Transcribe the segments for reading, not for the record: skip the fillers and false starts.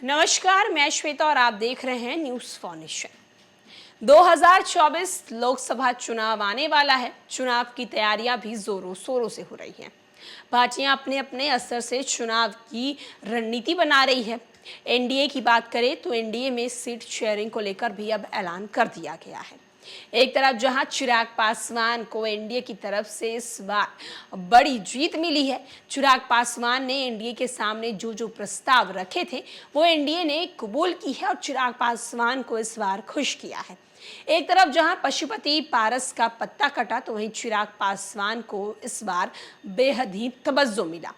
नमस्कार, मैं श्वेता और आप देख रहे हैं न्यूज़ फॉर नेशन। 2024 लोकसभा चुनाव आने वाला है। चुनाव की तैयारियां भी जोरों शोरों से हो रही हैं। पार्टियां अपने अपने असर से चुनाव की रणनीति बना रही है। एनडीए की बात करें तो एनडीए में सीट शेयरिंग को लेकर भी अब ऐलान कर दिया गया है। एक तरफ जहां चिराग पासवान को एनडीए की तरफ से इस बार बड़ी जीत मिली है। चिराग पासवान ने एनडीए के सामने जो जो प्रस्ताव रखे थे वो एनडीए ने कबूल की है और चिराग पासवान को इस बार खुश किया है। एक तरफ जहां पशुपति पारस का पत्ता कटा तो वहीं चिराग पासवान को इस बार बेहद ही तवज्जो मिला।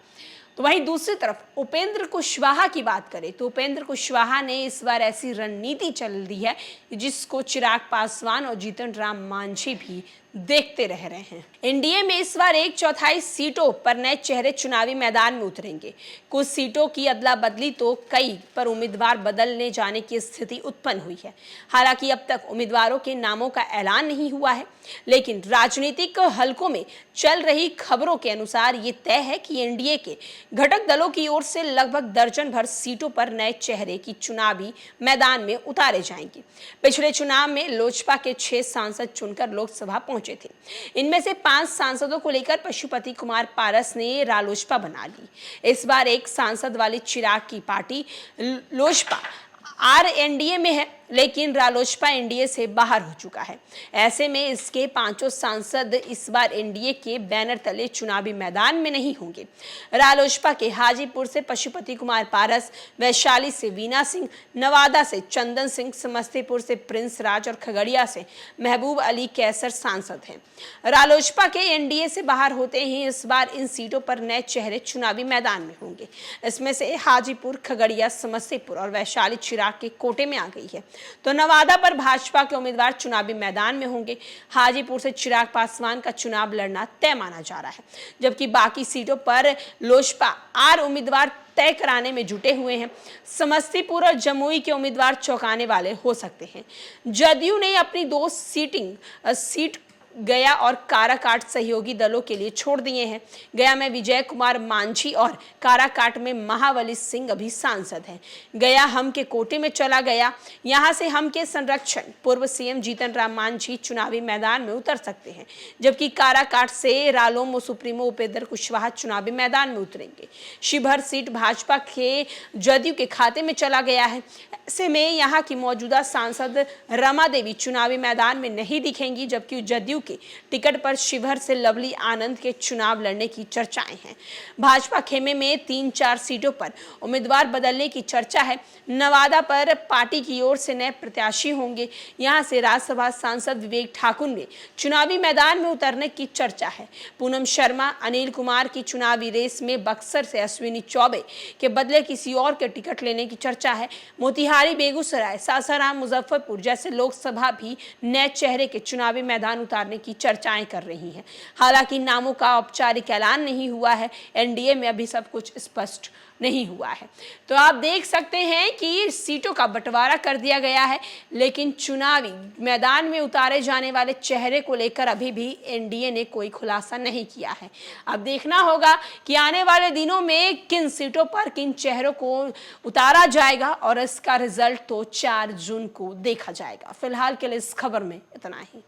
तो वहीं दूसरी तरफ उपेंद्र कुशवाहा की बात करें तो उपेंद्र कुशवाहा ने इस बार ऐसी रणनीति चल दी है जिसको चिराग पासवान और जीतन राम मांझी भी देखते रह रहे हैं। एनडीए में इस बार 1/4 सीटों पर नए चेहरे चुनावी मैदान में उतरेंगे। कुछ सीटों की अदला बदली तो कई पर उम्मीदवार बदलने जाने की स्थिति उत्पन्न हुई है। हालांकि अब तक उम्मीदवारों के नामों का ऐलान नहीं हुआ है, लेकिन राजनीतिक हलकों में चल रही खबरों के अनुसार ये तय है कि एनडीए के घटक दलों की ओर से लगभग दर्जन भर सीटों पर नए चेहरे की चुनावी मैदान में उतारे जाएंगे। पिछले चुनाव में लोजपा के 6 सांसद चुनकर लोकसभा पहुंचे थे। इनमें से 5 सांसदों को लेकर पशुपति कुमार पारस ने रालोसपा बना ली। इस बार एक सांसद वाली चिराग की पार्टी लोजपा एनडीए में है, लेकिन रालोसपा एनडीए से बाहर हो चुका है। ऐसे में इसके 5 सांसद इस बार एनडीए के बैनर तले चुनावी मैदान में नहीं होंगे। रालोसपा के हाजीपुर से पशुपति कुमार पारस, वैशाली से वीना सिंह, नवादा से चंदन सिंह, समस्तीपुर से प्रिंस राज और खगड़िया से महबूब अली कैसर सांसद हैं। रालोसपा के एनडीए से बाहर होते ही इस बार इन सीटों पर नए चेहरे चुनावी मैदान में होंगे। इसमें से हाजीपुर, खगड़िया, समस्तीपुर और वैशाली चिराग के कोटे में आ गई है। तो नवादा पर भाजपा के उम्मीदवार चुनावी मैदान में होंगे। हाजीपुर से चिराग पासवान का चुनाव लड़ना तय माना जा रहा है, जबकि बाकी सीटों पर लोजपा उम्मीदवार तय कराने में जुटे हुए हैं। समस्तीपुर और जमुई के उम्मीदवार चौंकाने वाले हो सकते हैं। जदयू ने अपनी 2 सीट गया और काराकाट सहयोगी दलों के लिए छोड़ दिए हैं। गया में विजय कुमार मांझी और काराकाट में महाबली सिंह अभी सांसद हैं। गया हम के कोटे में चला गया। यहां से हम के संरक्षण पूर्व सीएम जीतन राम मांझी चुनावी मैदान में उतर सकते हैं, जबकि काराकाट से रालोम सुप्रीमो उपेंद्र कुशवाहा चुनावी मैदान में उतरेंगे। शिवहर सीट भाजपा के जदयू के खाते में चला गया है। ऐसे में यहाँ की मौजूदा सांसद रमा देवी चुनावी मैदान में नहीं दिखेंगी, जबकि जदयू के टिकट पर शिवहर से लवली आनंद के चुनाव लड़ने की चर्चाएं हैं। भाजपा खेमे में 3-4 सीटों पर उम्मीदवार बदलने की चर्चा है। नवादा पर पार्टी की ओर से नए प्रत्याशी होंगे। यहां से राज्यसभा सांसद विवेक ठाकुर ने चुनावी मैदान में उतरने की चर्चा है। पूनम शर्मा, अनिल कुमार की चुनावी रेस में बक्सर से अश्विनी चौबे के बदले किसी और के टिकट लेने की चर्चा है। मोतिहारी, बेगूसराय, सासाराम, मुजफ्फरपुर जैसे लोकसभा भी नए चेहरे के चुनावी मैदान उतारने की चर्चाएं कर रही हैं। हालांकि नामों का औपचारिक ऐलान नहीं हुआ है। एनडीए में अभी सब कुछ स्पष्ट नहीं हुआ है। तो आप देख सकते हैं कि सीटों का बंटवारा कर दिया गया है, लेकिन चुनावी मैदान में उतारे जाने वाले चेहरे को लेकर अभी भी एनडीए ने कोई खुलासा नहीं किया है। अब देखना होगा कि आने वाले दिनों में किन सीटों पर किन चेहरों को उतारा जाएगा और इसका रिजल्ट तो 4 जून को देखा जाएगा। फिलहाल के लिए इस खबर में इतना ही।